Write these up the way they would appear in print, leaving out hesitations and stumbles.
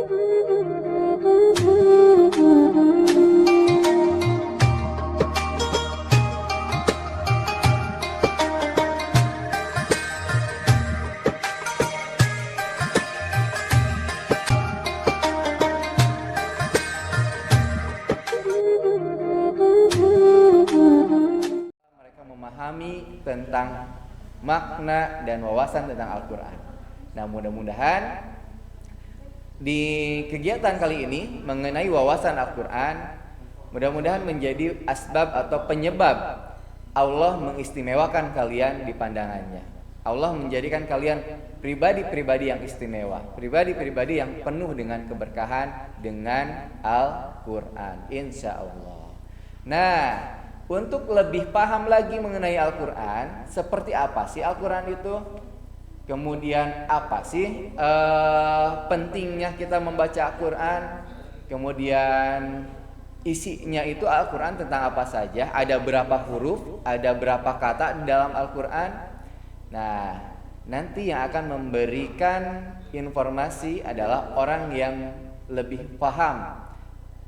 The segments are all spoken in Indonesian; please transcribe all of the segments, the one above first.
Mereka memahami tentang makna dan wawasan tentang Al-Quran. Nah, mudah-mudahan di kegiatan kali ini mengenai wawasan Al-Quran, mudah-mudahan menjadi asbab atau penyebab Allah mengistimewakan kalian di pandangannya. Allah menjadikan kalian pribadi-pribadi yang istimewa, pribadi-pribadi yang penuh dengan keberkahan dengan Al-Quran, insya Allah. Nah, untuk lebih paham lagi mengenai Al-Quran, seperti apa sih Al-Quran itu? Kemudian apa sih pentingnya kita membaca Al-Quran? Kemudian isinya itu Al-Quran tentang apa saja? Ada berapa huruf? Ada berapa kata di dalam Al-Quran? Nah, nanti yang akan memberikan informasi adalah orang yang lebih paham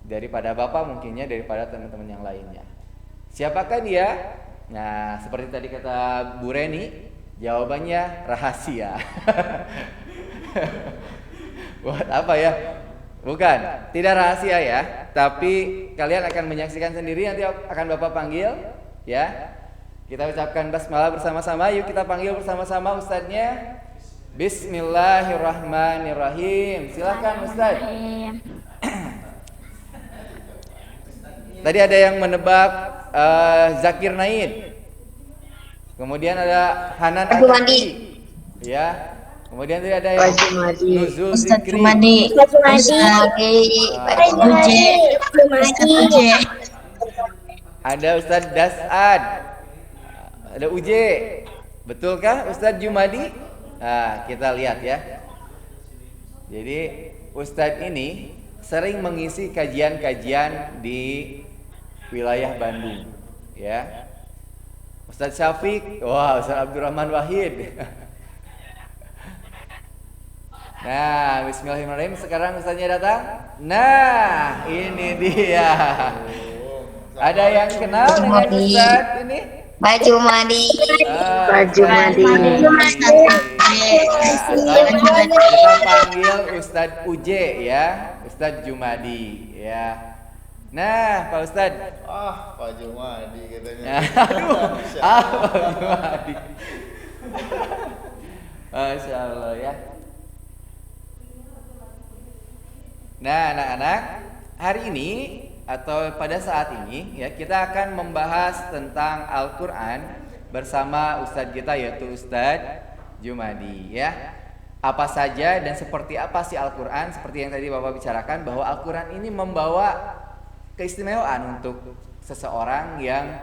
daripada Bapak, mungkinnya daripada teman-teman yang lainnya. Siapakah dia? Nah, seperti tadi kata Bu Reni, jawabannya rahasia. Buat apa ya? Bukan, tidak rahasia ya. Tapi kalian akan menyaksikan sendiri, nanti akan Bapak panggil ya. Kita ucapkan basmalah bersama-sama. Yuk kita panggil bersama-sama ustadznya. Bismillahirrahmanirrahim. Silakan Ustadz. Tadi ada yang menebak Zakir Naid. Kemudian ada Hanan Ati. Ya. Kemudian tadi ada yang Nuzul Ustadz Zikri. Jumadi, Ustadz Uje, Ada Ustadz Dasad. Ada Uje. Betulkah Ustadz Jumadi? Nah, kita lihat ya. Jadi Ustadz ini sering mengisi kajian-kajian di wilayah Bandung, ya. Ustadz Syafiq, wah Ustadz Abdurrahman Wahid. Nah, bismillahirrahmanirrahim. Sekarang Ustadznya datang. Nah, ini dia. Ada yang kenal dengan Ustadz ini? Baju Madi, Baju Madi. Kita panggil Ustadz Uje ya, Ustadz Jumadi ya. Nah, Pak Ustadz. Pak Jumadi katanya. Pak Jumadi. Masya Allah ya. Nah, anak-anak, hari ini atau pada saat ini ya kita akan membahas tentang Al-Quran bersama Ustadz kita, yaitu Ustadz Jumadi ya. Apa saja dan seperti apa sih Al-Quran? Seperti yang tadi Bapak bicarakan, bahwa Al-Quran ini membawa keistimewaan untuk seseorang yang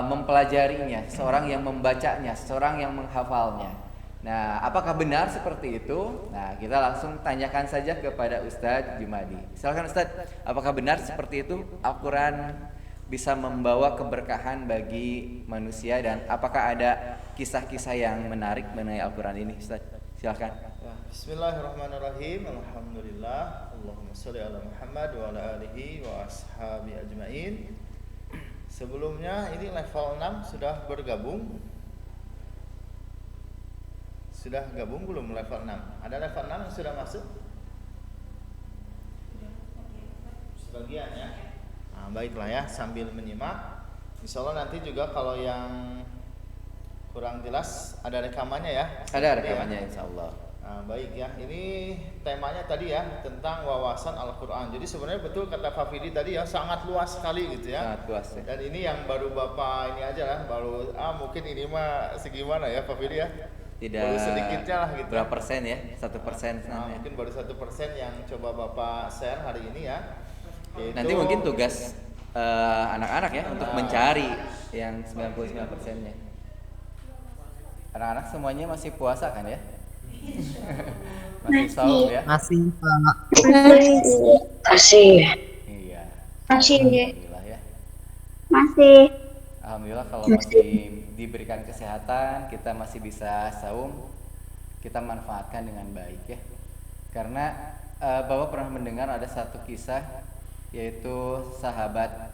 mempelajarinya, seseorang yang membacanya, seseorang yang menghafalnya. Nah, apakah benar seperti itu? Nah, kita langsung tanyakan saja kepada Ustadz Jumadi. Silakan Ustadz, apakah benar seperti itu? Al-Quran bisa membawa keberkahan bagi manusia, dan apakah ada kisah-kisah yang menarik mengenai Al-Quran ini, Ustadz? Silakan. Bismillahirrahmanirrahim. Alhamdulillah. Allahumma sholli ala Muhammad wa ala alihi wa ashabi ajmain. Sebelumnya ini level 6 sudah bergabung. Sudah gabung belum level 6? Ada level 6 yang sudah masuk? Sebagian ya. Nah, baiklah ya, sambil menyimak. Insya Allah nanti juga kalau yang kurang jelas ada rekamannya ya. Ada rekamannya ya, insya Allah. Nah, baik ya. Ini temanya tadi ya tentang wawasan Al-Quran. Jadi sebenarnya betul kata Pak Fidi tadi ya, sangat luas sekali gitu ya. Sangat luas ya. Dan ini yang baru Bapak ini aja lah, baru mungkin ini mah segimana ya Pak Fidi ya. Tidak baru sedikitnya lah gitu. Berapa persen ya? 1%. Nah, mungkin baru 1% yang coba Bapak share hari ini ya. Yaitu, nanti mungkin tugas anak-anak ya untuk mencari yang 99%-nya. Anak-anak semuanya masih puasa kan ya? Masih saum ya? masih Pak. Masih. Iya. Masih. Alhamdulillah ya. Masih. Alhamdulillah kalau masih diberikan kesehatan, kita masih bisa saum, kita manfaatkan dengan baik ya. Karena Bapak pernah mendengar ada satu kisah, yaitu sahabat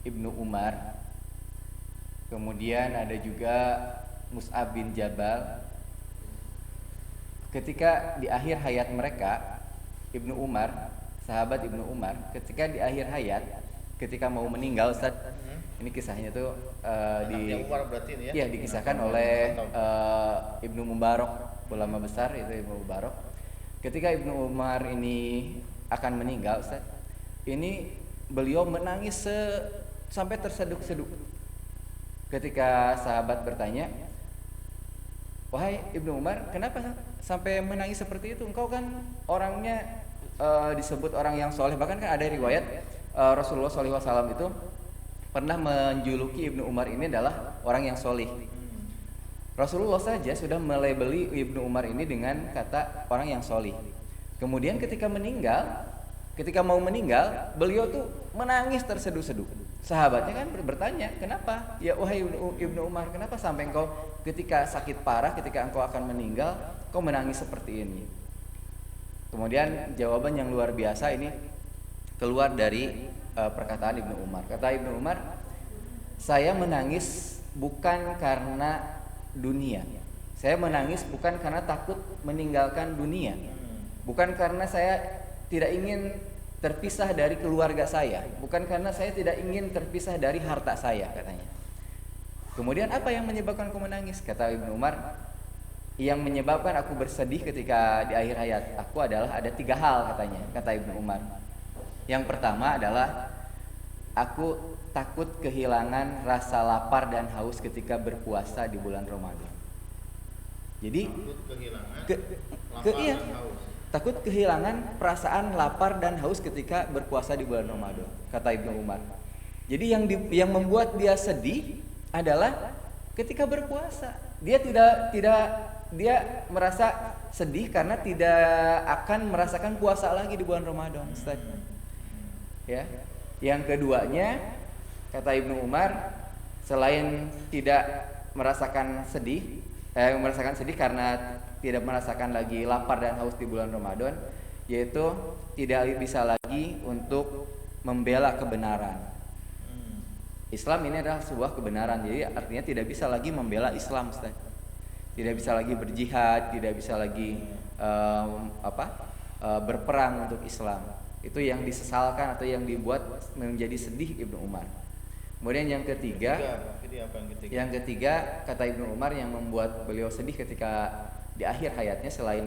Ibnu Umar. Kemudian ada juga Mus'ab bin Jabal. Ketika di akhir hayat mereka, Ibnu Umar, sahabat Ibnu Umar, ketika di akhir hayat, ketika mau meninggal, Ustaz, ini kisahnya tuh Anaknya Umar berarti ini ya? Iya, dikisahkan oleh Ibnu Mubarak, ulama besar itu Ibnu Mubarak. Ketika Ibnu Umar ini akan meninggal, Ustaz, ini beliau menangis sampai terseduk-seduk. Ketika sahabat bertanya, "Wahai Ibnu Umar, kenapa sampai menangis seperti itu? Engkau kan orangnya disebut orang yang soleh." Bahkan kan ada riwayat Rasulullah SAW itu pernah menjuluki Ibnu Umar ini adalah orang yang soleh. Rasulullah saja sudah melabeli Ibnu Umar ini dengan kata orang yang soleh. Kemudian ketika mau meninggal, beliau tuh menangis terseduh-seduh. Sahabatnya kan bertanya, "Kenapa? Ya wahai Ibnu Umar, kenapa sampai engkau ketika sakit parah, ketika engkau akan meninggal, kau menangis seperti ini?" Kemudian jawaban yang luar biasa ini keluar dari perkataan Ibnu Umar. Kata Ibnu Umar, "Saya menangis bukan karena dunia. Saya menangis bukan karena takut meninggalkan dunia. Bukan karena saya tidak ingin terpisah dari keluarga saya, bukan karena saya tidak ingin terpisah dari harta saya," katanya. Kemudian apa yang menyebabkan aku menangis? Kata Ibnu Umar, "Yang menyebabkan aku bersedih ketika di akhir hayat aku adalah ada 3 hal," katanya, kata Ibnu Umar. Yang pertama adalah aku takut kehilangan rasa lapar dan haus ketika berpuasa di bulan Ramadan. Jadi Takut kehilangan iya, lapar dan haus. takut kehilangan perasaan lapar dan haus ketika berpuasa di bulan Ramadan, kata Ibnu Umar. Jadi yang membuat dia sedih adalah ketika berpuasa. Dia merasa sedih karena tidak akan merasakan puasa lagi di bulan Ramadan, Ustaz. Ya. Yang keduanya, kata Ibnu Umar, selain tidak merasakan sedih karena tidak merasakan lagi lapar dan haus di bulan Ramadan, yaitu tidak bisa lagi untuk membela kebenaran. Islam ini adalah sebuah kebenaran, jadi artinya tidak bisa lagi membela Islam, Ustaz. Tidak bisa lagi berjihad, tidak bisa lagi berperang untuk Islam. Itu yang disesalkan atau yang dibuat menjadi sedih Ibnu Umar. Kemudian yang ketiga, kata Ibnu Umar yang membuat beliau sedih ketika di akhir hayatnya, selain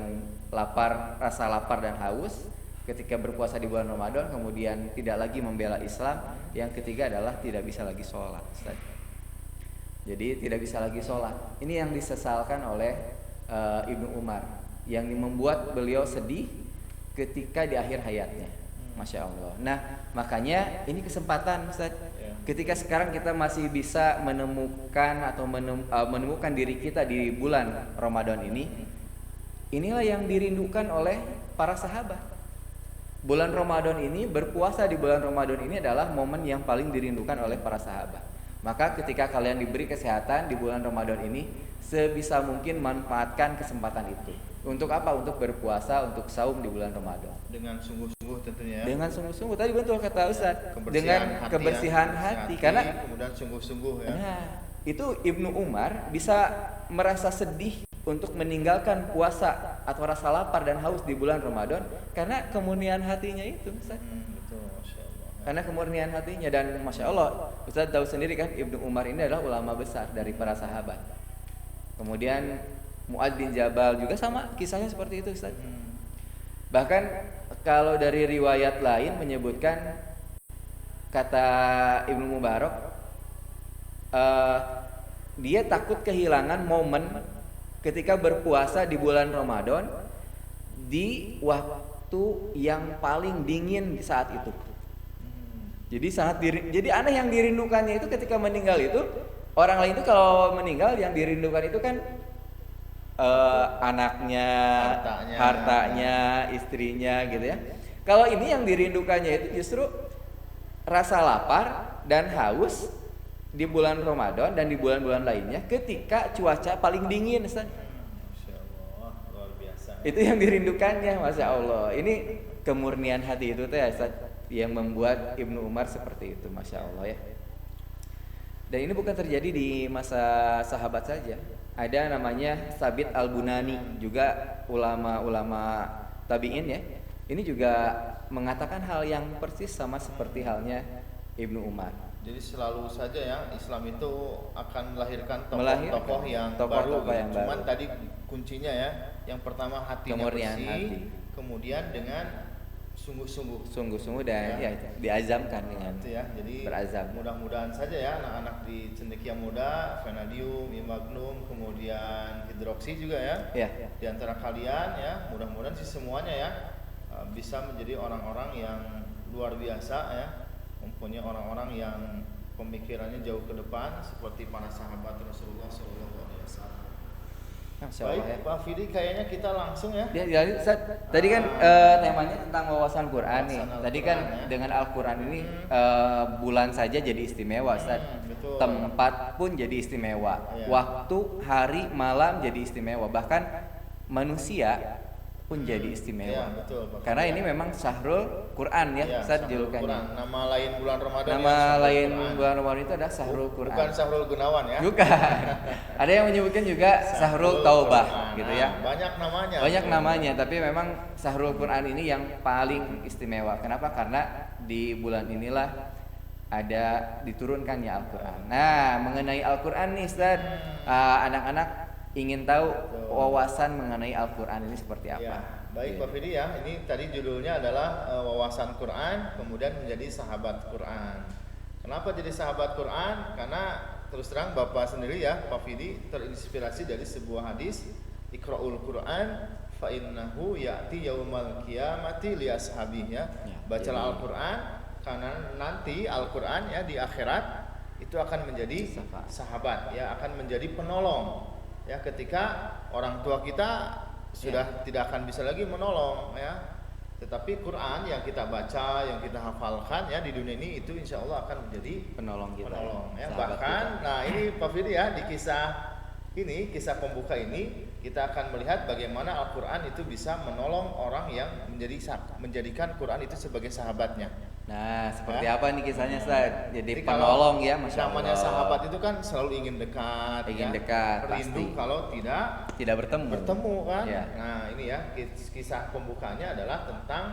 rasa lapar dan haus ketika berpuasa di bulan Ramadan, kemudian tidak lagi membela Islam, yang ketiga adalah tidak bisa lagi sholat, Ustaz. Jadi tidak bisa lagi sholat. Ini yang disesalkan oleh Ibnu Umar, yang membuat beliau sedih ketika di akhir hayatnya. Masya Allah. Nah, makanya ini kesempatan, Ustaz. Ketika sekarang kita masih bisa menemukan atau menemukan diri kita di bulan Ramadan ini, inilah yang dirindukan oleh para sahabat. Bulan Ramadan ini, berpuasa di bulan Ramadan ini adalah momen yang paling dirindukan oleh para sahabat. Maka ketika kalian diberi kesehatan di bulan Ramadan ini, sebisa mungkin manfaatkan kesempatan itu. Untuk apa? Untuk berpuasa, untuk saum di bulan Ramadan. Dengan sungguh-sungguh tentunya. Dengan sungguh-sungguh. Tadi betul kata Ustaz. Dengan Hati, kebersihan hati. Karena kemudian sungguh-sungguh ya. Nah, itu Ibnu Umar bisa merasa sedih untuk meninggalkan puasa atau rasa lapar dan haus di bulan Ramadan karena kemurnian hatinya itu, Ustaz. Betul, Masya Allah. Karena kemurnian hatinya, dan Masya Allah, Ustaz tahu sendiri kan, Ibnu Umar ini adalah ulama besar dari para sahabat. Kemudian Mu'adz bin Jabal juga sama, kisahnya seperti itu, Ustaz. Bahkan kalau dari riwayat lain menyebutkan, kata Ibnu Mubarak, dia takut kehilangan momen ketika berpuasa di bulan Ramadan di waktu yang paling dingin saat itu. Jadi aneh, yang dirindukannya itu ketika meninggal itu, orang lain itu kalau meninggal yang dirindukan itu kan anaknya, hartanya, istrinya gitu ya. Kalau ini yang dirindukannya itu justru rasa lapar dan haus di bulan Ramadan dan di bulan-bulan lainnya ketika cuaca paling dingin, Ustaz. Masya Allah, luar biasa ya. Itu yang dirindukannya, masya Allah. Ini kemurnian hati itu teh yang membuat Ibnu Umar seperti itu, masya Allah ya. Dan ini bukan terjadi di masa sahabat saja. Ada namanya Sabit Al-Bunani, juga ulama-ulama tabi'in ya. Ini juga mengatakan hal yang persis sama seperti halnya Ibnu Umar. Jadi selalu saja ya Islam itu akan melahirkan Melahirkan tokoh-tokoh yang tokoh-tokoh baru. yang Cuman baru. tadi kuncinya ya, yang pertama hatinya Kemurnian bersih, hati. kemudian dengan sungguh-sungguh. Sungguh-sungguh dan Ya. ya, diazamkan dengan Itu ya. Jadi berazam. mudah-mudahan saja ya anak-anak di cendekia muda, vanadium, imagnum, kemudian hidroksi juga ya. Ya. Di antara kalian ya, mudah-mudahan sih semuanya ya bisa menjadi orang-orang yang luar biasa ya, mempunyai orang-orang yang pemikirannya jauh ke depan seperti para sahabat Rasulullah SAW. Masya Allah ya. Baik, Pak Fidi, kayaknya kita langsung ya. Jadi Ustaz, tadi kan temanya tentang wawasan Quran nih. Wawasan Tadi Al-Quran, kan ya. dengan Al-Quran ini bulan saja jadi istimewa, Ustaz. Betul. Tempat pun jadi istimewa. Iya. Waktu, hari, malam jadi istimewa. Bahkan manusia pun jadi istimewa. Iya, betul, Pak. Karena ini memang Syahrul Quran ya, Ya, Ustaz Syahrul julukannya. Quran. Nama lain bulan Ramadan. Nama ya, Syahrul lain Quran. bulan Ramadan itu adalah Syahrul Quran. Bukan Syahrul Gunawan ya. Bukan. Ada yang menyebutkan juga Syahrul Taubah Quran. gitu Nah, ya. banyak namanya. Banyak namanya, tapi memang Syahrul Quran ini yang paling istimewa. Kenapa? Karena di bulan inilah ada diturunkannya Al-Quran. Nah, mengenai Al-Quran nih Ustaz, anak-anak ingin tahu wawasan mengenai Al-Quran ini seperti apa. Ya, baik Pak Fidi ya, ini tadi judulnya adalah wawasan Quran, kemudian menjadi sahabat Quran. Kenapa jadi sahabat Quran? Karena terus terang Bapak sendiri ya, Pak Fidi terinspirasi dari sebuah hadis, Iqra'ul Quran fa innahu ya'ti yaumal qiyamati li ashabihi ya. Bacalah Al-Quran karena nanti Al-Quran ya di akhirat itu akan menjadi sahabat ya, akan menjadi penolong ya, ketika orang tua kita sudah tidak akan bisa lagi menolong ya, tetapi Quran yang kita baca, yang kita hafalkan ya di dunia ini itu insya Allah akan menjadi Penolong kita. penolong ya. Sahabat Bahkan kita. nah ini Pak Fidi ya, di kisah ini, kisah pembuka ini kita akan melihat bagaimana Al-Quran itu bisa menolong orang yang menjadikan Quran itu sebagai sahabatnya. Nah, seperti apa nih kisahnya Ustaz? Jadi kalau penolong ya, Masya Allah. namanya sahabat itu kan selalu ingin dekat, Ingin ya. dekat, Rindu pasti. kalau Tidak bertemu. kan. Ya. Nah ini ya kisah pembukanya adalah tentang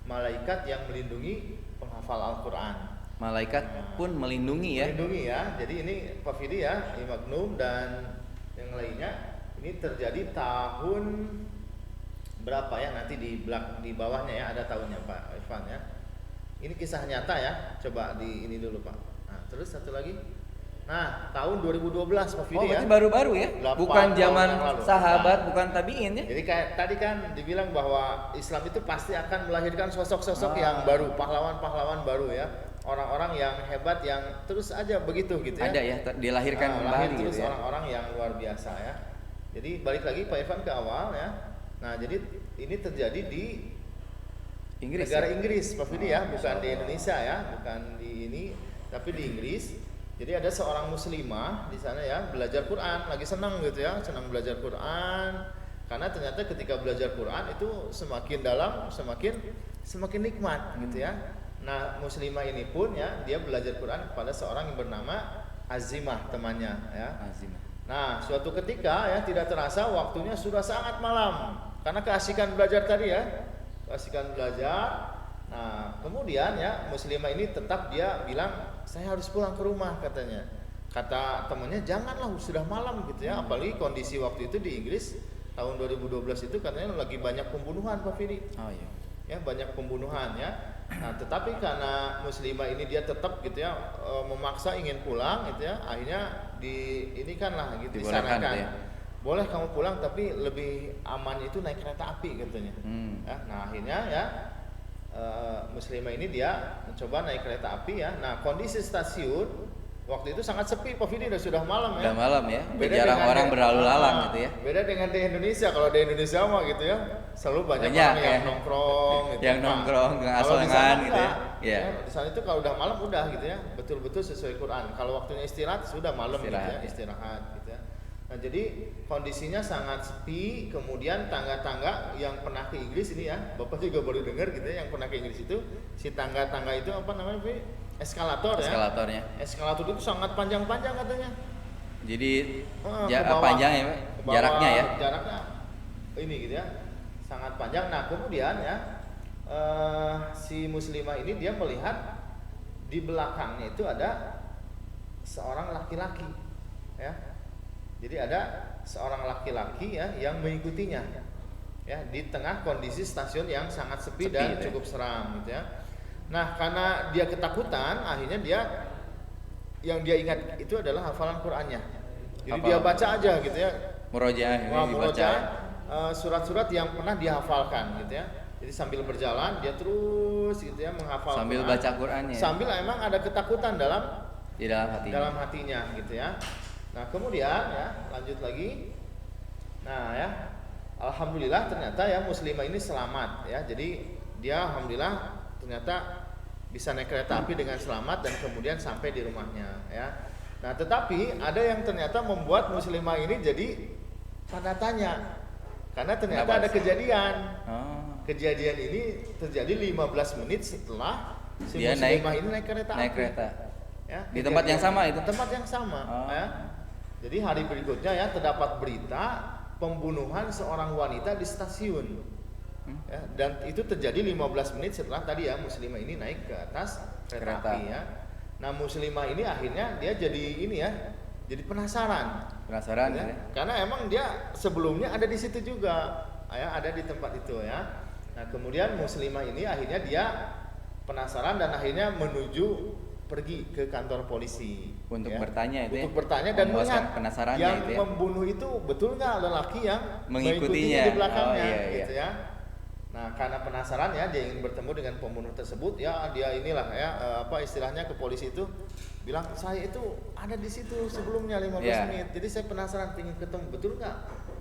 malaikat yang melindungi penghafal Al-Quran. Malaikat pun melindungi ya. Melindungi ya. Jadi ini Pak Fidi ya, Imagnum dan yang lainnya, ini terjadi tahun berapa ya, nanti di bawahnya ya ada tahunnya Pak Irfan ya. Ini kisah nyata ya, coba di ini dulu Pak. Nah terus satu lagi, nah tahun 2012 Pak Fidi Oh, ya. berarti baru-baru ya? 8 Bukan tahun zaman yang lalu. sahabat, Nah. bukan tabiin ya? Jadi kayak tadi kan dibilang bahwa Islam itu pasti akan melahirkan sosok-sosok yang baru, pahlawan-pahlawan baru ya, orang-orang yang hebat yang terus aja begitu gitu ya. Ada ya, dilahirkan Lahir kembali terus gitu ya. orang-orang yang luar biasa ya. Jadi balik lagi Pak Irfan ke awal ya. Nah jadi ini terjadi di Inggris negara ya? Inggris Pak Fidi ya, bukan di Indonesia ya, bukan di ini, tapi di Inggris. Jadi ada seorang muslimah di sana ya, belajar Quran, lagi senang gitu ya, senang belajar Quran. Karena ternyata ketika belajar Quran itu semakin dalam, semakin nikmat gitu ya. Nah, muslimah ini pun ya, dia belajar Quran kepada seorang yang bernama Azimah temannya ya. Azimah. Nah, suatu ketika ya tidak terasa waktunya sudah sangat malam karena keasikan belajar tadi ya, keasikan belajar. Nah, kemudian ya muslimah ini tetap dia bilang saya harus pulang ke rumah katanya. Kata temannya janganlah sudah malam gitu ya, apalagi kondisi waktu itu di Inggris tahun 2012 itu katanya lagi banyak pembunuhan Pak Fidi. Oh iya. Ya banyak pembunuhan ya. Nah tetapi karena muslimah ini dia tetap gitu ya memaksa ingin pulang gitu ya, akhirnya ini kan lah gitu Dibolehkan disarankan gitu ya. boleh kamu pulang tapi lebih aman itu naik kereta api katanya. Ya, nah akhirnya ya muslimah ini dia mencoba naik kereta api ya. Nah kondisi stasiun waktu itu sangat sepi Pak Fidi, sudah malam ya. Udah malam ya. Beda Jarang dengan orang berlalu lalang gitu ya. Beda dengan di Indonesia. Kalau di Indonesia mah gitu ya, selalu banyak Banyak, orang yang ya. nongkrong gitu. Yang Nah, nongkrong, kalau di asolangan sana gitu ya. enggak, Iya. Di sana itu kalau udah malam udah gitu ya, betul-betul sesuai Quran. Kalau waktunya istirahat sudah malam gitu ya, Istirahat, ya. istirahat gitu ya. Nah, jadi kondisinya sangat sepi, kemudian tangga-tangga yang pernah ke Inggris ini ya, Bapak juga baru dengar gitu ya, yang pernah ke Inggris itu si tangga-tangga itu apa namanya, Pak? Eskalator ya. Eskalatornya. Eskalator itu sangat panjang-panjang katanya. Jadi Ke bawah, panjang ya, Pak? ke bawah, Jaraknya ya. Jaraknya ini gitu ya, sangat panjang. Nah, kemudian ya si muslimah ini dia melihat di belakangnya itu ada seorang laki-laki ya. Jadi ada seorang laki-laki ya yang mengikutinya ya di tengah kondisi stasiun yang sangat sepi dan gitu ya. cukup seram gitu ya. Nah, karena dia ketakutan, akhirnya yang dia ingat itu adalah hafalan Qur'annya. Jadi dia baca aja gitu ya. Murojaah ini dibaca. Surat-surat yang pernah dihafalkan gitu ya. Jadi sambil berjalan dia terus gitu ya menghafal Sambil Quran, baca Qur'annya. Sambil emang ada ketakutan di dalam hatinya gitu ya. Nah, kemudian ya lanjut lagi. Nah, ya alhamdulillah ternyata ya muslimah ini selamat ya. Jadi dia alhamdulillah ternyata bisa naik kereta api dengan selamat dan kemudian sampai di rumahnya ya. Nah, tetapi ada yang ternyata membuat muslimah ini jadi tanda tanya. Karena ternyata ada kejadian. Kejadian ini terjadi 15 menit setelah si dia muslimah ini naik kereta api. Ya, di tempat yang sama itu. Tempat yang sama ya. Jadi hari berikutnya ya terdapat berita pembunuhan seorang wanita di stasiun. Ya, dan itu terjadi 15 menit setelah tadi ya muslimah ini naik ke atas kereta api ya. Nah, muslimah ini akhirnya dia jadi ini ya, jadi penasaran ya. Karena emang dia sebelumnya ada di situ juga ya, ada di tempat itu ya. Nah, kemudian muslimah ini akhirnya dia penasaran dan akhirnya menuju pergi ke kantor polisi untuk ya. bertanya itu untuk bertanya dan melihat yang itu ya. membunuh itu betul nggak lelaki yang mengikutinya di belakangnya iya. gitu ya. Nah, karena penasaran ya dia ingin bertemu dengan pembunuh tersebut ya, dia inilah ya istilahnya ke polisi itu bilang saya itu ada di situ sebelumnya 15 menit. Jadi saya penasaran ingin ketemu betul nggak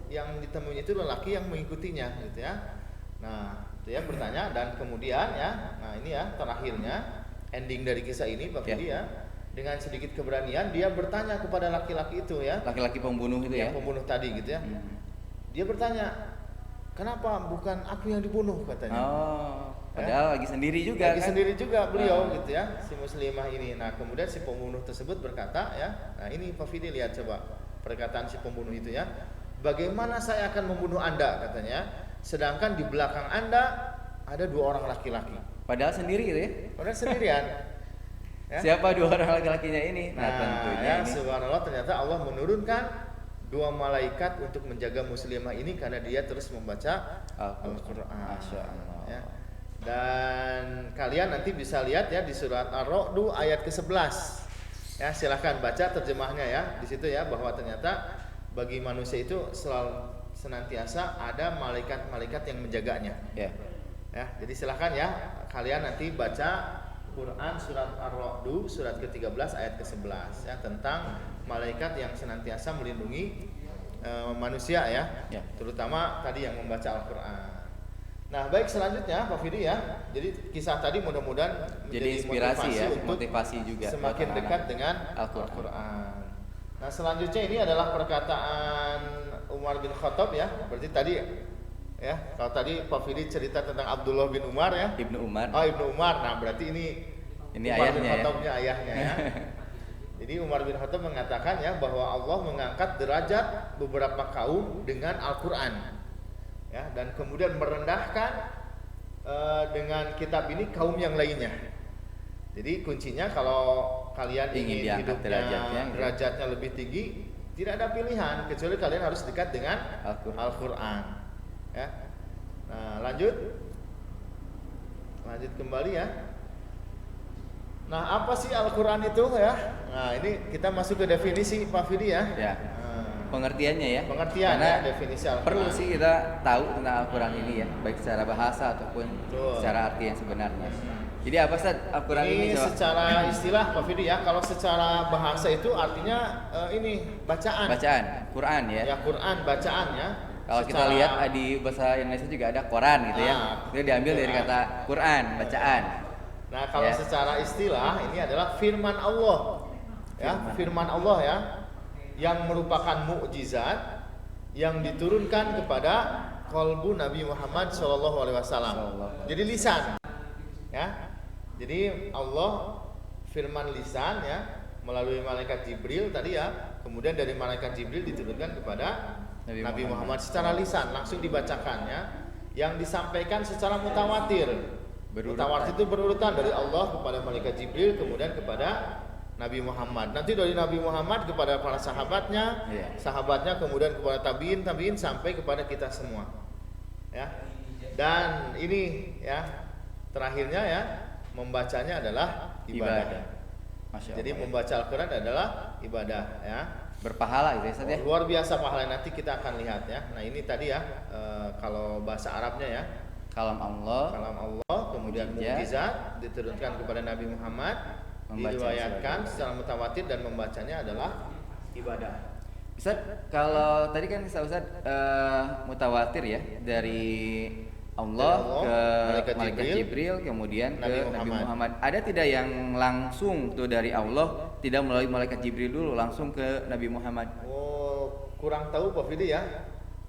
yang ditemuinya itu lelaki yang mengikutinya gitu ya. Nah, dia bertanya dan kemudian ya, nah ini ya terakhirnya ending dari kisah ini Pak Fidi ya. Dengan sedikit keberanian dia bertanya kepada laki-laki itu ya. Laki-laki pembunuh itu ya. Pembunuh tadi gitu ya. Dia bertanya, "Kenapa bukan aku yang dibunuh?" katanya. Padahal lagi sendiri juga. Lagi sendiri juga beliau gitu ya, si muslimah ini. Nah, kemudian si pembunuh tersebut berkata ya. Nah, ini Pak Fidi lihat coba perkataan si pembunuh itu ya. "Bagaimana saya akan membunuh Anda?" katanya. "Sedangkan di belakang Anda ada 2 orang laki-laki." Padahal sendiri gitu ya. Padahal sendirian. Ya. Siapa 2 orang laki-lakinya ini? Nah, tentunya ya, ini. subhanallah ternyata Allah menurunkan 2 malaikat untuk menjaga muslimah ini karena dia terus membaca Al-Qur'an. Masya Allah. Ya. Dan kalian nanti bisa lihat ya di surat Ar-Ra'd ayat ke-11. Ya, silahkan baca terjemahnya ya di situ ya, bahwa ternyata bagi manusia itu selalu senantiasa ada malaikat-malaikat yang menjaganya. Ya, jadi silahkan ya kalian nanti baca Quran surat Ar-Ra'd surat ke-13 ayat ke-11 ya, tentang malaikat yang senantiasa melindungi manusia ya, terutama tadi yang membaca Al-Qur'an. Nah, baik, selanjutnya Pak Fidi ya. Jadi kisah tadi mudah-mudahan jadi menjadi inspirasi motivasi ya, untuk motivasi juga semakin dekat dengan Al-Qur'an. Nah, selanjutnya ini adalah perkataan Umar bin Khattab ya. Berarti tadi ya, kalau tadi Pak Fidi cerita tentang Abdullah bin Umar ya. Ibnu Umar. Oh, Ibnu Umar. Nah, berarti ini Umar bin Khattabnya ayahnya ya. Jadi Umar bin Khattab mengatakan ya bahwa Allah mengangkat derajat beberapa kaum dengan Al-Qur'an. Ya, dan kemudian merendahkan dengan kitab ini kaum yang lainnya. Jadi kuncinya kalau kalian ingin hidupnya derajatnya lebih tinggi, tidak ada pilihan kecuali kalian harus dekat dengan Al-Qur'an. Ya. Nah, lanjut kembali ya. Nah, apa sih Al-Qur'an itu ya? Nah, ini kita masuk ke definisi Pak Fidi ya. Pengertiannya ya. Pengertian ya, definisi Al-Qur'an. Perlu sih kita tahu tentang Al-Qur'an ini ya, baik secara bahasa ataupun secara arti yang sebenarnya. Jadi apa sih Al-Qur'an ini? Secara istilah Pak Fidi ya, kalau secara bahasa itu artinya ini bacaan. Bacaan, Quran ya. Ya, Quran bacaan ya. Kalau kita lihat di bahasa Indonesia juga ada Quran gitu ya. Itu diambil dari kata Quran, bacaan. Nah, kalau secara istilah ini adalah firman Allah. Ya, firman Allah ya. yang merupakan mukjizat yang diturunkan kepada qalbu Nabi Muhammad SAW. Jadi lisan, ya. Jadi Allah firman lisan ya melalui malaikat Jibril tadi ya. Kemudian dari malaikat Jibril diturunkan kepada Nabi Muhammad secara lisan langsung dibacakan ya. Yang disampaikan secara mutawatir. Mutawatir itu berurutan dari Allah kepada malaikat Jibril kemudian kepada Nabi Muhammad. Nanti dari Nabi Muhammad kepada para sahabatnya, sahabatnya kemudian kepada tabiin sampai kepada kita semua. Ya. Dan ini ya terakhirnya ya membacanya adalah ibadah. Masya Allah, jadi membaca Al-Qur'an adalah ibadah ya. Berpahala gitu ya Ustaz ya. Luar biasa pahala, nanti kita akan lihat ya. Nah, ini tadi ya kalau bahasa Arabnya ya. Kalam Allah, kemudian mukjizat diturunkan kepada Nabi Muhammad. Diriwayatkan secara mutawatir dan membacanya adalah ibadah. Ustaz, kalau tadi kan Ustaz mutawatir ya dari Allah ke malaikat Jibril kemudian ke Nabi Muhammad. Ada tidak yang langsung tuh dari Allah tidak melalui malaikat Jibril dulu langsung ke Nabi Muhammad? Oh, kurang tahu Pak Fidi ya.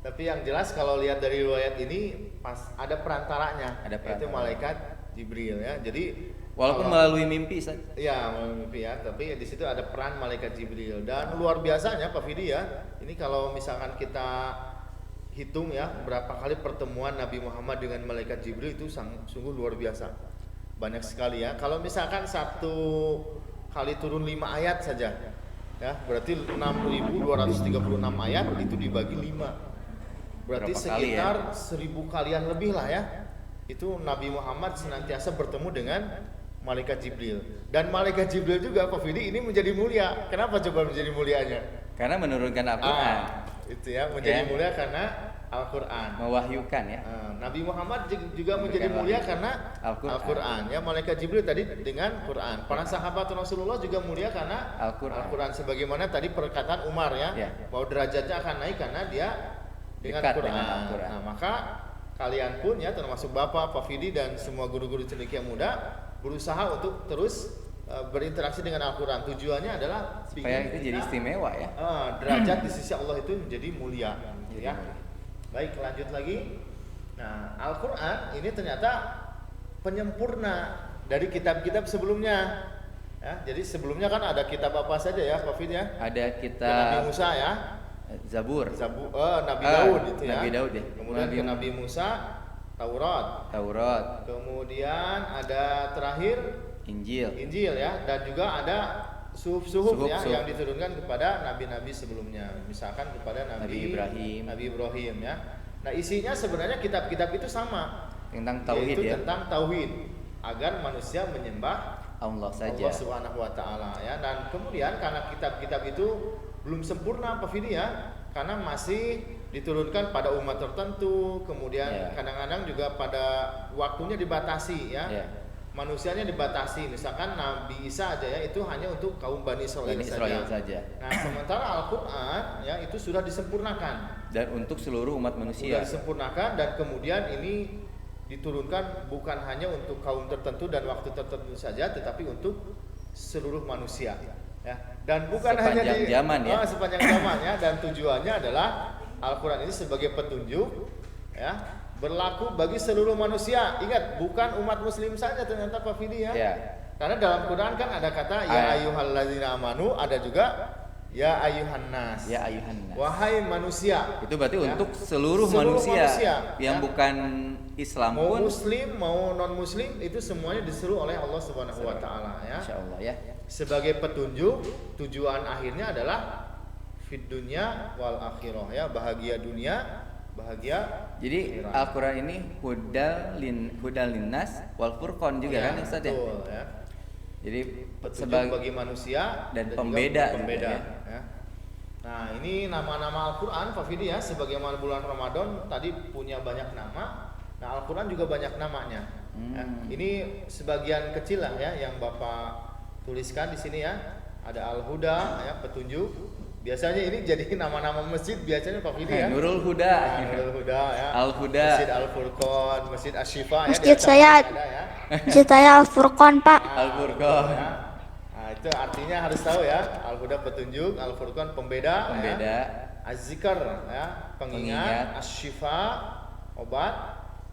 Tapi yang jelas kalau lihat dari riwayat ini pas ada perantaranya, yaitu malaikat Jibril ya. Jadi walaupun melalui mimpi Ustaz. Iya, melalui mimpi ya, tapi di situ ada peran malaikat Jibril dan luar biasanya Pak Fidi ya. Ini kalau misalkan kita hitung ya berapa kali pertemuan Nabi Muhammad dengan malaikat Jibril itu sungguh luar biasa. Banyak sekali ya. Kalau misalkan satu kali turun 5 ayat saja ya, berarti 6.236 ayat itu dibagi 5. Berarti berapa sekitar 1000 kalian lebih lah ya. Itu Nabi Muhammad senantiasa bertemu dengan malaikat Jibril. Dan malaikat Jibril juga Pak Fidi ini menjadi mulia. Kenapa coba menjadi mulianya? Karena menurunkan Al-Qur'an. Itu ya, menjadi mulia karena Al-Qur'an. Mewahyukan ya. Nabi Muhammad juga menjadi mulia karena Al-Qur'an. Ya, malaikat Jibril tadi dengan Quran. Para sahabat Rasulullah juga mulia karena Al-Qur'an. Sebagaimana tadi perkataan Umar ya, bahwa derajatnya akan naik karena dia dengan Quran. Nah, maka kalian pun ya termasuk Bapak, Pak Fidi dan semua guru-guru cendekia muda berusaha untuk terus berinteraksi dengan Al-Qur'an. Tujuannya adalah supaya itu jadi istimewa ya. Derajat di sisi Allah itu menjadi mulia ya. Baik, lanjut lagi. Nah, Al-Qur'an ini ternyata penyempurna dari kitab-kitab sebelumnya. Ya, jadi sebelumnya kan ada kitab apa saja ya, Pak Fidi ya? Ada kitab Nabi Musa ya. Zabur. Nabi Daud itu ya. Nabi Daud ya. Kemudian ke Nabi Musa Taurat. Kemudian ada terakhir Injil ya, dan juga ada suhuf ya yang diturunkan kepada nabi-nabi sebelumnya. Misalkan kepada Nabi Ibrahim ya. Nah, isinya sebenarnya kitab-kitab itu sama. Tentang tauhid ya. Tentang tauhid agar manusia menyembah Allah saja. Allah Subhanahu wa taala ya. Dan kemudian karena kitab-kitab itu belum sempurna Pak Fidi ya, karena masih diturunkan pada umat tertentu, kemudian kadang-kadang juga pada waktunya dibatasi ya. Manusianya dibatasi, misalkan Nabi Isa aja ya itu hanya untuk kaum Bani Israil saja. Nah, sementara Al-Qur'an ya itu sudah disempurnakan dan untuk seluruh umat manusia. Sudah disempurnakan dan kemudian ini diturunkan bukan hanya untuk kaum tertentu dan waktu tertentu saja, tetapi untuk seluruh manusia. Ya, dan bukan hanya di sepanjang zaman ya, dan tujuannya adalah Al-Qur'an ini sebagai petunjuk ya, berlaku bagi seluruh manusia. Ingat, bukan umat muslim saja ternyata Pak Fidi ya. Karena dalam Quran kan ada kata ya ayyuhalladzina amanu, ada juga ya ayyuhan nas. Ya ayyuhan nas. Wahai manusia. Itu berarti untuk seluruh manusia yang bukan Islam mau pun muslim mau non muslim itu semuanya disuruh oleh Allah Subhanahu wa taala ya. Insyaallah ya. Sebagai petunjuk, tujuan akhirnya adalah fid dunya wal akhirah ya, bahagia dunia, bahagia. Jadi Al-Qur'an ini hudal linnas wal furqan juga kan Ustaz ya? Betul ya. Jadi petunjuk bagi manusia dan pembeda ya. Nah, ini nama-nama Al-Qur'an Pak Fidi ya, sebagaimana bulan Ramadan tadi punya banyak nama. Nah, Al-Qur'an juga banyak namanya. Ya. Ini sebagian kecil lah ya yang Bapak tuliskan di sini ya. Ada Al-Huda ya, petunjuk. Biasanya ini jadi nama-nama masjid biasanya Pak Fidi ya. Nurul Huda. Nurul Huda ya. Al-Huda. Masjid Al-Furqan, Masjid Asy-Syifa ya. Masjid saya Al-Furqan, Pak. Al-Furqan. Ya. Nah, Itu artinya harus tahu ya. Al-huda petunjuk, al-furqan pembeda, Pembeda. ya. Az-zikr ya, pengingat, asy-syifa obat,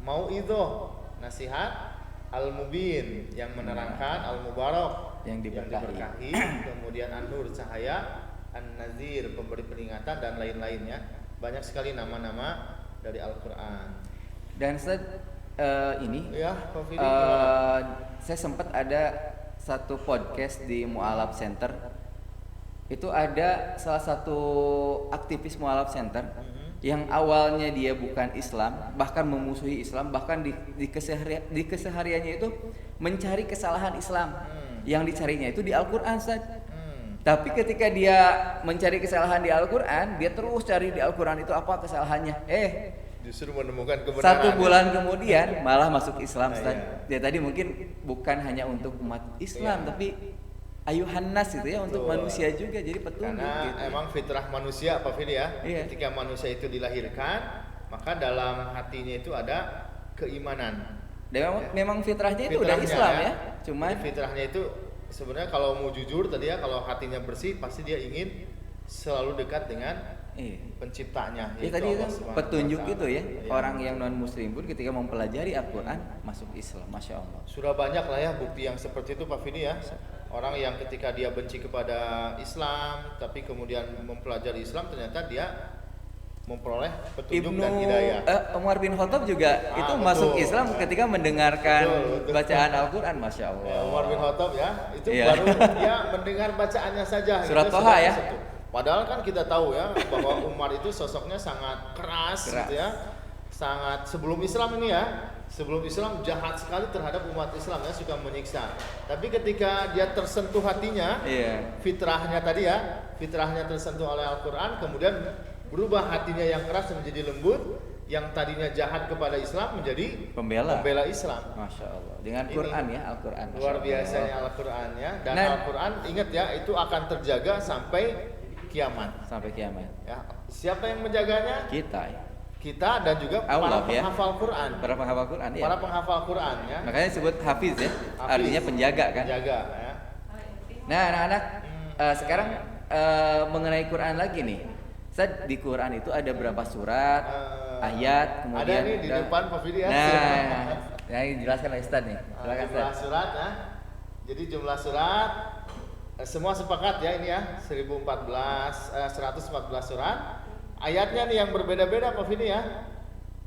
mauidhah nasihat, al-mubin yang menerangkan, al-mubarak Yang diberkahi. kemudian an-nur cahaya, an-nazir pemberi peringatan dan lain-lainnya. Banyak sekali nama-nama dari Al-Qur'an. Dan Ustaz, ini Ya, Pak Fidi, gimana? saya sempat ada satu podcast di Mu'alaf Center. Itu ada salah satu aktivis Mu'alaf Center yang awalnya dia bukan Islam, bahkan memusuhi Islam, bahkan di kesehariannya itu mencari kesalahan Islam. Yang dicarinya itu di Al-Qur'an, Ustaz. Tapi ketika dia mencari kesalahan di Al-Qur'an, dia terus cari di Al-Qur'an itu apa kesalahannya. Justru menemukan kebenaran. Satu bulan kemudian malah masuk Islam, Ustaz. Iya. Dia tadi mungkin bukan hanya untuk umat Islam, Iya. tapi ayuhan nas gitu ya, untuk Betul. manusia juga, jadi petunjuk Karena gitu. emang fitrah manusia Pak Fidi ya. Iya. Ketika manusia itu dilahirkan, maka dalam hatinya itu ada keimanan. Dan memang fitrahnya itu udah Fitrahnya Islam ya. Cuman Jadi fitrahnya itu sebenarnya kalau mau jujur tadi ya, kalau hatinya bersih pasti dia ingin selalu dekat dengan penciptanya. Ya yaitu tadi itu Allah Subhanahu wa petunjuk Ta'ala. itu ya. Iya. Orang yang non muslim pun ketika mempelajari Al-Qur'an masuk Islam, Masya Allah. Sudah banyak lah ya bukti yang seperti itu Pak Fidi ya. Orang yang ketika dia benci kepada Islam, tapi kemudian mempelajari Islam, ternyata dia memperoleh petunjuk dan hidayah. Umar bin Khattab juga itu betul. masuk Islam ketika mendengarkan Betul. bacaan Al-Qur'an, Masya Ya, Allah. Umar bin Khattab ya, itu Iya. baru dia mendengar bacaannya saja. Surat itu Toha sudah ya. tersentuh. Padahal kan kita tahu ya bahwa Umar itu sosoknya sangat keras. Gitu ya, sangat sebelum Islam ini ya, sebelum Islam jahat sekali terhadap umat Islam ya, suka menyiksa. Tapi ketika dia tersentuh hatinya, Iya. fitrahnya tadi ya, fitrahnya tersentuh oleh Al-Quran, kemudian berubah hatinya yang keras menjadi lembut, yang tadinya jahat kepada Islam menjadi Pembela Islam. Masya Allah. Dengan Ini Quran ya, Al-Qur'an. Masya Luar Allah. biasanya Al-Quran ya, dan Nah. Al-Quran ingat ya, itu akan terjaga sampai kiamat Sampai kiamat. ya. Siapa yang menjaganya? Kita ya. Kita dan juga Allah, para ya. penghafal Quran. Para penghafal Quran ya. Para penghafal Quran ya. Makanya disebut hafiz ya. Hafiz. Artinya penjaga kan. Penjaga ya. Nah, anak-anak, sekarang mengenai Quran lagi nih. Ustaz, di Quran itu ada berapa surat, ayat, kemudian ada nih di depan Pak Fidi ya. Nah, ini jelaskan oleh Ustaz nih. Silakan Jumlah Ustaz. surat ya. Jadi jumlah surat semua sepakat ya ini ya 114 surat. Ayatnya nih yang berbeda-beda Pak Fidi ya.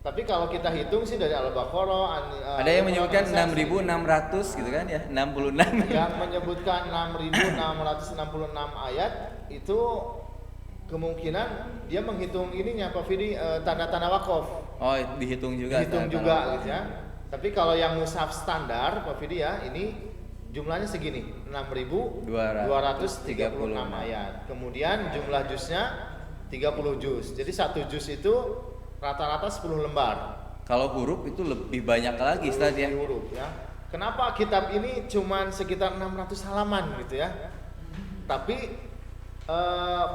Tapi kalau kita hitung sih dari Al-Baqarah Ada yang menyebutkan An-Nisa, 6.600 gitu kan ya, 66. yang menyebutkan 6.666 ayat itu kemungkinan dia menghitung ininya Pak Fidi tanda-tanda wakaf. Oh, dihitung juga. Dihitung tanda-tanda juga wakaf. gitu ya. Tapi kalau yang mushaf standar Pak Fidi ya, ini jumlahnya segini, 6.236 ayat. Kemudian jumlah juznya 30 juz. Jadi satu juz itu rata-rata 10 lembar. Kalau huruf itu lebih banyak lagi Ustaz ya. Huruf ya. Kenapa kitab ini cuman sekitar 600 halaman gitu ya? Tapi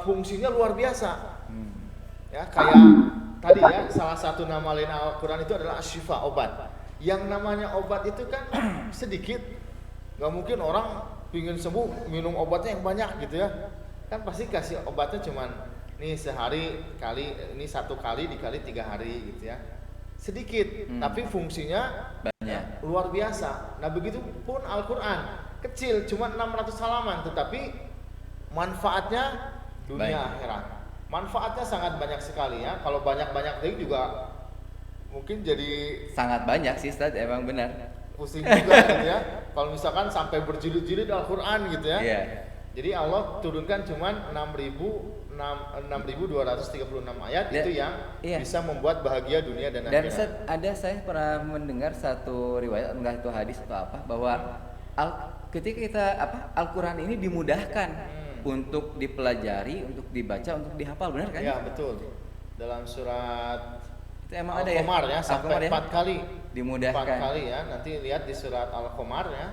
fungsinya luar biasa. Ya, kayak tadi ya, salah satu nama lain Al-Qur'an itu adalah asy-syifa, obat. Yang namanya obat itu kan sedikit. Gak mungkin orang pingin sembuh minum obatnya yang banyak gitu ya. Kan pasti kasih obatnya cuman nih sehari kali, ini satu kali dikali 3 hari gitu ya. Sedikit, tapi fungsinya Banyak. luar biasa. Nah begitu pun Al-Quran kecil, cuma 600 halaman, tetapi manfaatnya dunia Baik. akhirat. Manfaatnya sangat banyak sekali ya. Kalau banyak-banyak lagi juga mungkin jadi Sangat banyak sih Ustaz, emang benar. pusing juga gitu ya. Kalau misalkan sampai berjilid-jilid Al-Quran gitu ya. Iya. Jadi Allah turunkan cuma 6.236 ayat Ya, itu yang iya. bisa membuat bahagia dunia dan Dan akhirat. saya pernah mendengar satu riwayat, entah itu hadis atau apa, bahwa ketika kita Al-Qur'an ini dimudahkan untuk dipelajari, untuk dibaca, untuk dihafal, benar kan? Ya betul. Dalam surat Itu emang ada ya? Al-Qamar ya, sampai Al-Qamar ya? 4 kali. Dimudahkan. 4 kali ya. Nanti lihat di surat Al-Qamar ya.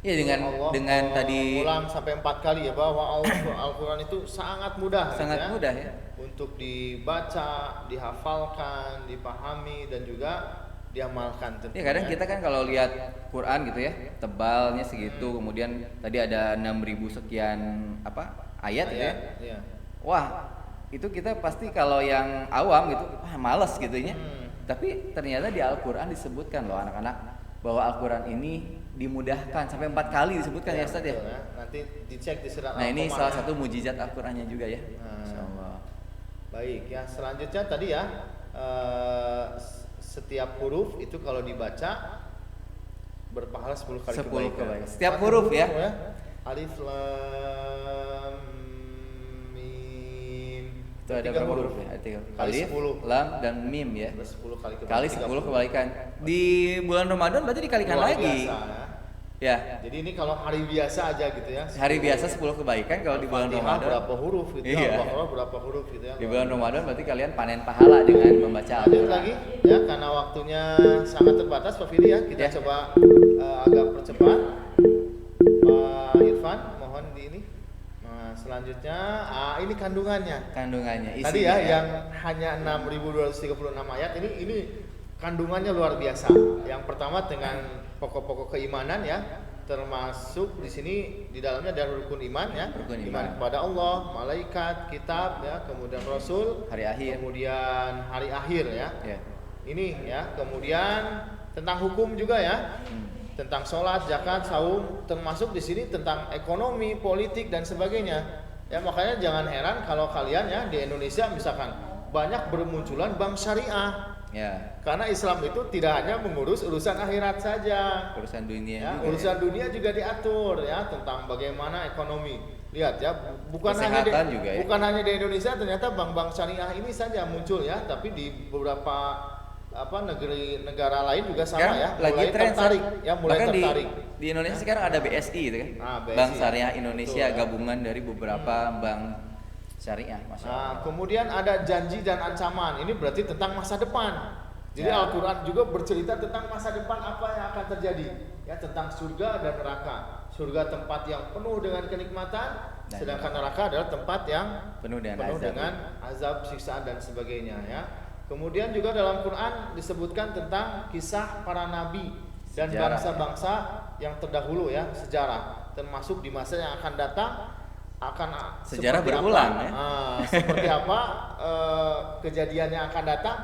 Iya, Allah dengan tadi ulang sampai 4 kali ya, bahwa Al-Qur'an itu sangat mudah gitu sangat ya, mudah ya. untuk dibaca, dihafalkan, dipahami dan juga diamalkan tentunya. Ya kadang kita kan kalau lihat Quran gitu ya, tebalnya segitu, kemudian tadi ada 6.000 sekian ayat gitu ya. Iya. Wah, itu kita pasti kalau yang awam gitu, wah males gitu ya. Tapi ternyata di Al-Qur'an disebutkan loh anak-anak bahwa Al-Qur'an ini dimudahkan sampai 4 kali disebutkan ya Ustaz ya. Betul, ya. Nanti dicek di surat Nah, ini Al-Qamar salah ya. satu mujizat Al-Qur'annya juga ya. Insyaallah. Baik ya, selanjutnya tadi ya setiap huruf itu kalau dibaca berpahala 10 kali 10 kebaikan. kebaikan. Setiap huruf ya. Alif lam mim. Itu ada berapa huruf ya? Ada 3. Kali Alif, 10. lam dan mim ya. Ada 10 kali kebaikan. Kali 10 kebaikan. Di bulan Ramadan berarti dikalikan Luar lagi. biasa, ya. Ya. Jadi ini kalau hari biasa aja gitu ya. Hari biasa 10 kebaikan, kalau di bulan Al-Fatihah Ramadan berapa huruf gitu Iya. ya. Al-Baqarah berapa huruf gitu ya. di bulan Ramadan berarti kalian panen pahala dengan membaca Lanjut Al-Qur'an. lagi ya, karena waktunya sangat terbatas Pak Fili ya. Kita Ya. coba agak percepat. Pak Irfan, mohon di ini. Nah, selanjutnya ini kandungannya. Kandungannya, isinya. Tadi ya yang hanya 6.236 ayat ini kandungannya luar biasa. Yang pertama dengan pokok-pokok keimanan ya, termasuk di sini di dalamnya ada rukun iman ya. Rukun Iman iman. kepada Allah, malaikat, kitab ya, kemudian rasul, Hari akhir. kemudian hari akhir ya. Ya. Ini ya, kemudian tentang hukum juga ya. Tentang sholat, zakat, saum, termasuk di sini tentang ekonomi, politik dan sebagainya. Ya makanya jangan heran kalau kalian ya di Indonesia misalkan banyak bermunculan bank syariah. Ya. Karena Islam itu tidak hanya mengurus urusan akhirat saja. Urusan dunia Ya, juga. urusan dunia juga diatur ya tentang bagaimana ekonomi. Lihat ya, bukan Kesehatan juga ya. bukan hanya di Indonesia, ternyata bank-bank syariah ini saja muncul ya, tapi di beberapa negara lain juga sama Sekarang ya, lagi mulai tren tertarik ya, mulai bahkan tertarik. di Indonesia sekarang ada BSI gitu kan. BSI, Bank ya. Syariah Indonesia, Betul, ya. gabungan dari beberapa bank syariah, Masya Allah. Nah, kemudian ada janji dan ancaman. Ini berarti tentang masa depan. Jadi Ya. Al-Quran juga bercerita tentang masa depan apa yang akan terjadi. Ya, tentang surga dan neraka. Surga tempat yang penuh dengan kenikmatan, Dan sedangkan neraka adalah tempat yang Penuh dengan penuh azab. dengan azab, siksaan dan sebagainya ya. Kemudian juga dalam Quran disebutkan tentang kisah para nabi dan Sejarah, bangsa-bangsa yang terdahulu ya, sejarah, termasuk di masa yang akan datang akan Sejarah seperti berulang, apa, ya. seperti apa kejadian yang akan datang.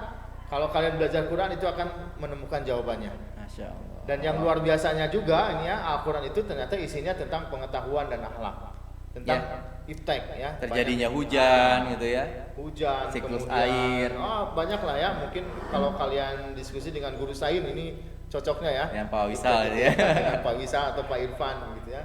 Kalau kalian belajar Quran itu akan menemukan jawabannya. Masya Allah. Dan yang luar biasanya juga ini ya, Al-Quran itu ternyata isinya tentang pengetahuan dan akhlak, tentang iptek ya, Terjadinya banyak- hujan gitu ya. hujan, Siklus kemudian, air. banyak lah ya. Mungkin kalau kalian diskusi dengan guru sains ini cocoknya ya. Yang Pak Wisal gitu ya. Dengan Pak Wisal atau Pak Irfan gitu ya.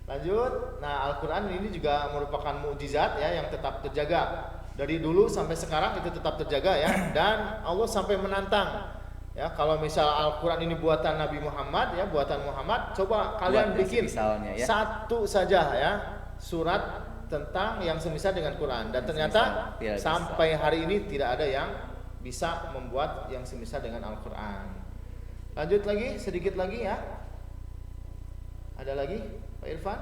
Lanjut, nah Al-Quran ini juga merupakan mukjizat ya yang tetap terjaga dari dulu sampai sekarang, itu tetap terjaga ya. Dan Allah sampai menantang ya, kalau misal Al-Quran ini buatan Nabi Muhammad ya, buatan Muhammad, coba kalian Buat yang bikin semisalnya, ya. satu saja ya surat tentang yang semisal dengan Quran, dan Yang ternyata semisal, tidak bisa. sampai hari ini tidak ada yang bisa membuat yang semisal dengan Al-Quran. Lanjut lagi, sedikit lagi ya. Ada lagi Pak Irfan?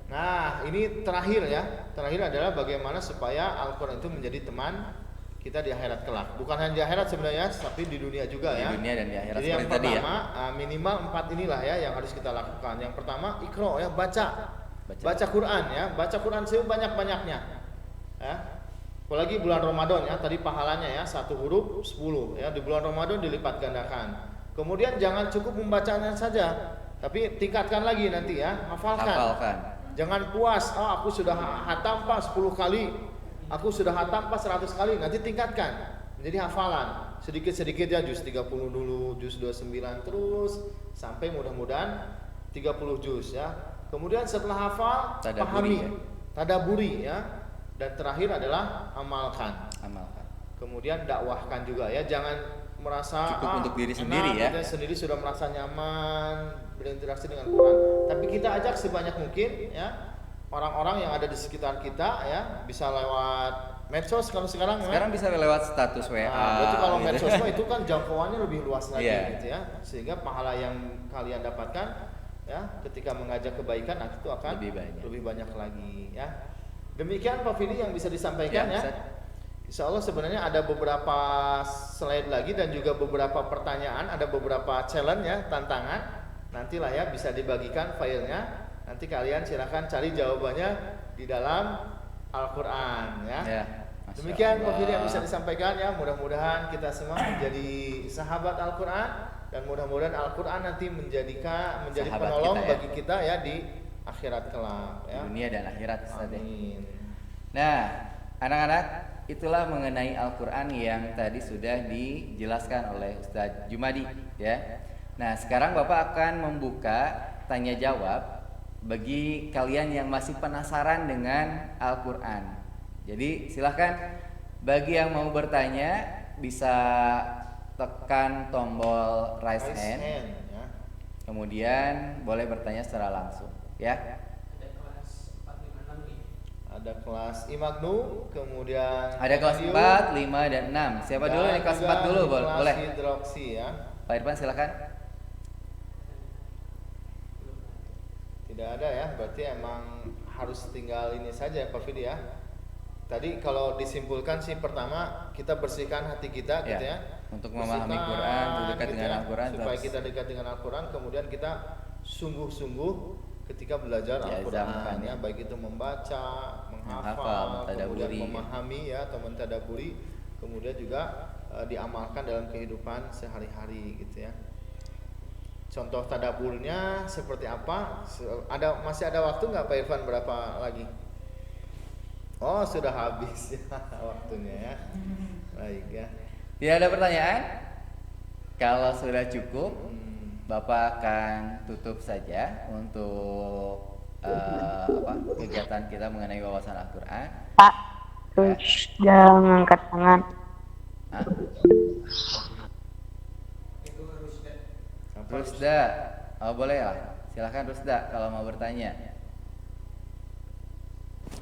Nah, ini terakhir ya. Terakhir adalah bagaimana supaya Al-Quran itu menjadi teman kita di akhirat kelak. Bukan hanya di akhirat sebenarnya, tapi di dunia juga Di ya. dunia dan di akhirat Jadi yang seperti tadi ya. pertama minimal 4 inilah ya yang harus kita lakukan. Yang pertama ikro ya, baca Quran ya, baca Quran sebanyak-banyaknya ya. Apalagi bulan Ramadan ya, tadi pahalanya ya 1 huruf 10 ya, di bulan Ramadan dilipat gandakan. Kemudian jangan cukup membacanya saja, tapi tingkatkan lagi nanti ya, hafalkan. Jangan puas, aku sudah hatam Pak 10 kali, aku sudah hatam Pak 100 kali, nanti tingkatkan menjadi hafalan. Sedikit-sedikit ya, juz 30 dulu, juz 29 terus sampai mudah-mudahan 30 juz ya. Kemudian setelah hafal, Tadaburi, pahami, ya. tadaburi ya. Dan terakhir adalah amalkan. Kemudian dakwahkan juga ya, jangan merasa cukup untuk diri sendiri enak, ya. kita sendiri sudah merasa nyaman berinteraksi dengan Quran. Tapi kita ajak sebanyak mungkin ya orang-orang yang ada di sekitar kita ya, bisa lewat medsos kalau sekarang bisa lewat status WA. berarti kalau gitu. medsos itu kan jangkauannya lebih luas lagi Iya. gitu ya, sehingga pahala yang kalian dapatkan ya ketika mengajak kebaikan itu akan Lebih banyak. lebih banyak lagi ya. Demikian Pak Fidi yang bisa disampaikan ya. Ustaz. Insya Allah sebenarnya ada beberapa slide lagi dan juga beberapa pertanyaan, ada beberapa challenge ya, tantangan. Nantilah ya bisa dibagikan filenya. Nanti kalian silahkan cari jawabannya di dalam Al-Quran ya. Ya, Demikian Masya Pak yang Allah. bisa disampaikan ya. Mudah-mudahan kita semua menjadi sahabat Al-Quran dan mudah-mudahan Al-Quran nanti menjadi Sahabat penolong kita ya. bagi kita ya di akhirat kelak Di ya. dunia dan akhirat, Ustaz ya. Amin. Nah, anak-anak, itulah mengenai Al-Quran yang tadi sudah dijelaskan oleh Ustadz Jumadi ya. Nah, sekarang Bapak akan membuka tanya jawab bagi kalian yang masih penasaran dengan Al-Quran. Jadi silahkan bagi yang mau bertanya bisa tekan tombol raise hand, ya. kemudian boleh bertanya secara langsung ya. Ada kelas Imagnu, kemudian Ada kelas 4, 5, dan 6. Siapa dulu nih kelas 4 dulu? Boleh. Hidroksi ya. Pak Irfan silakan. Tidak ada ya, berarti emang harus tinggal ini saja Pak Fidi ya. Tadi kalau disimpulkan sih pertama kita bersihkan hati kita gitu ya. Untuk memahami Bersihkan, Quran, untuk dekat gitu dengan ya, Al-Quran supaya kita dekat dengan Al-Quran, kemudian kita sungguh-sungguh ketika belajar Al-Quran Diazamkan, ya, ya. baik itu membaca, Menghafal, kemudian mentadaburi. memahami ya atau mentadaburi, kemudian juga diamalkan dalam kehidupan sehari-hari gitu ya. Contoh tadaburnya seperti apa? Masih ada waktu nggak Pak Irfan, berapa lagi? Oh sudah habis ya waktunya ya. Baik ya. Tidak ada pertanyaan? Kalau sudah cukup, Bapak akan tutup saja untuk kegiatan kita mengenai wawasan Al-Quran. Pak, terus jangan angkat tangan. Hah? Rusda, oh boleh lah. Silahkan Rusda kalau mau bertanya.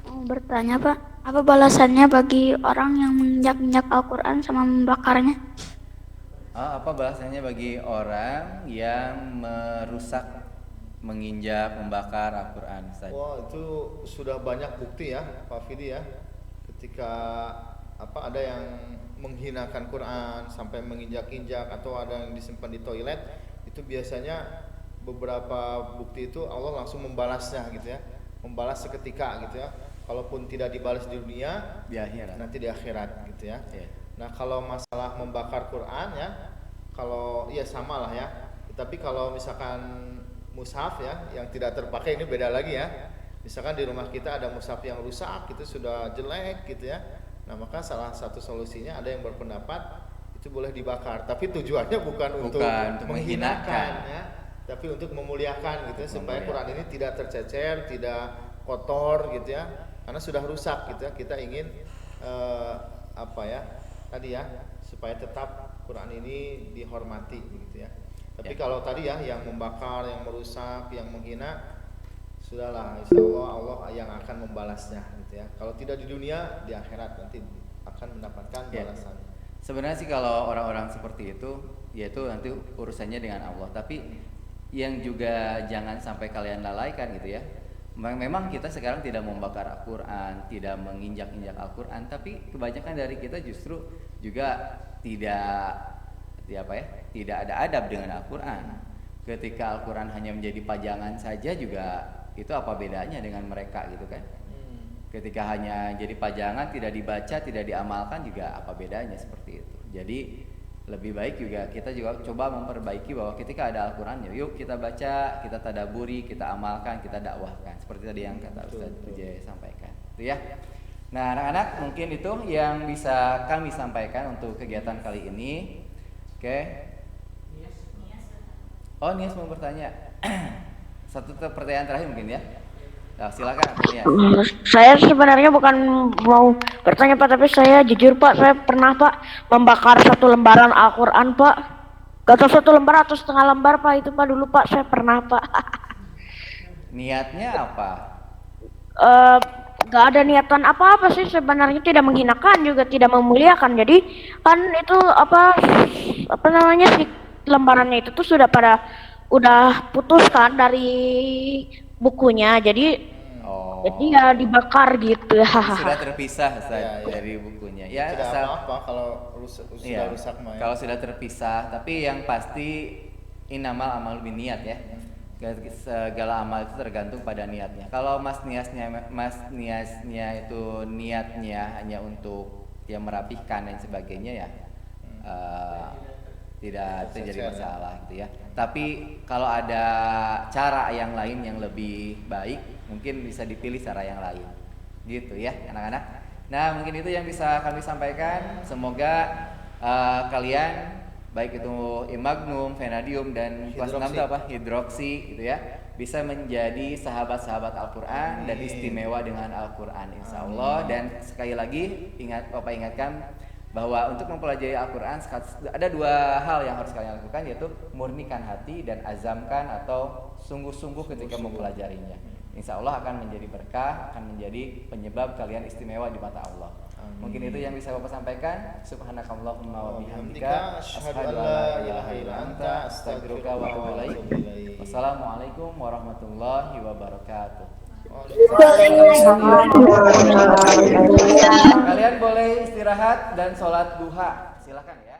Mau bertanya Pak, apa balasannya bagi orang yang menginjak-injak Al-Quran sama membakarnya? Apa balasannya bagi orang yang merusak, menginjak, membakar Al-Quran? Ustaz? Wah itu sudah banyak bukti ya Pak Fidi ya. Ketika ada yang menghinakan Quran sampai menginjak-injak atau ada yang disimpan di toilet, itu biasanya beberapa bukti itu Allah langsung membalasnya gitu ya, membalas seketika gitu ya. Kalaupun tidak dibalas di dunia, Di akhirat. nanti di akhirat gitu ya. Iya. Nah kalau masalah membakar Quran ya, kalau ya sama lah ya. Tapi kalau misalkan mushaf ya yang tidak terpakai, ini beda lagi ya. Misalkan di rumah kita ada mushaf yang rusak, itu sudah jelek gitu ya. Nah maka salah satu solusinya ada yang berpendapat itu boleh dibakar, tapi tujuannya bukan untuk menghinakan ya, tapi untuk memuliakan gitu ya, supaya Quran ini tidak tercecer, tidak kotor gitu ya, karena sudah rusak gitu ya. Kita ingin tadi ya, supaya tetap Quran ini dihormati gitu ya. Tapi kalau tadi ya yang membakar, yang merusak, yang menghina, sudahlah, insya Allah yang akan membalasnya gitu ya. Kalau tidak di dunia, di akhirat nanti akan mendapatkan balasan. Sebenarnya sih kalau orang-orang seperti itu, yaitu nanti urusannya dengan Allah. Tapi yang juga jangan sampai kalian lalaikan gitu ya. Memang kita sekarang tidak membakar Al-Quran, tidak menginjak-injak Al-Quran, tapi kebanyakan dari kita justru juga tidak ada adab dengan Al-Quran. Ketika Al-Quran hanya menjadi pajangan saja juga, itu apa bedanya dengan mereka gitu kan? Ketika hanya jadi pajangan, tidak dibaca, tidak diamalkan, juga apa bedanya seperti itu. Jadi lebih baik juga kita juga coba memperbaiki bahwa ketika ada Al-Quran, yuk kita baca, kita tadaburi, kita amalkan, kita dakwahkan. Seperti tadi yang kata Ustaz Wijaya sampaikan, itu ya. Nah anak-anak, mungkin itu yang bisa kami sampaikan untuk kegiatan kali ini. Oke. Oh, Nias mau bertanya. Satu pertanyaan terakhir mungkin ya. Nah, silakan Nias. Saya sebenarnya bukan mau bertanya Pak, tapi saya jujur Pak, saya pernah Pak membakar satu lembaran Al-Quran Pak. Gak tahu satu lembar atau setengah lembar Pak, itu Pak dulu Pak, saya pernah Pak. Niatnya apa? Gak ada niatan apa-apa sih sebenarnya, tidak menghinakan juga tidak memuliakan. Jadi kan itu apa namanya sih, lembarannya itu tuh udah putus kan dari bukunya. Jadi Oh. Jadi ya dibakar gitu. Sudah terpisah Ustaz, Iya, iya. dari bukunya. Ya, Tidak asal apa-apa kalau sudah iya, rusak mah ya. kalau sudah terpisah, tapi yang pasti innamal amal niat ya. Segala amal itu tergantung pada niatnya. Kalau Mas Niasnya itu niatnya hanya untuk ya merapihkan dan sebagainya ya tidak terjadi masalah gitu ya. Tapi kalau ada cara yang lain yang lebih baik, mungkin bisa dipilih cara yang lain. Gitu ya, anak-anak. Nah, mungkin itu yang bisa kami sampaikan. Semoga kalian baik itu Imagnum, Vanadium dan kelas 6 itu apa? Hidroksi gitu ya. Bisa menjadi sahabat-sahabat Al-Qur'an dan istimewa dengan Al-Qur'an insyaallah. Dan sekali lagi Bapak ingatkan bahwa untuk mempelajari Al-Quran ada dua hal yang harus kalian lakukan, yaitu murnikan hati dan azamkan atau sungguh-sungguh ketika mempelajarinya. Insya Allah akan menjadi berkah, akan menjadi penyebab kalian istimewa di mata Allah. Mungkin itu yang bisa Bapak sampaikan. Subhanakallahumma wa bihamdika asyhadu an la ilaha illa anta astaghfiruka wa atubu ilaik. Wassalamualaikum warahmatullahi wabarakatuh. Kalian boleh istirahat dan sholat duha, silakan ya.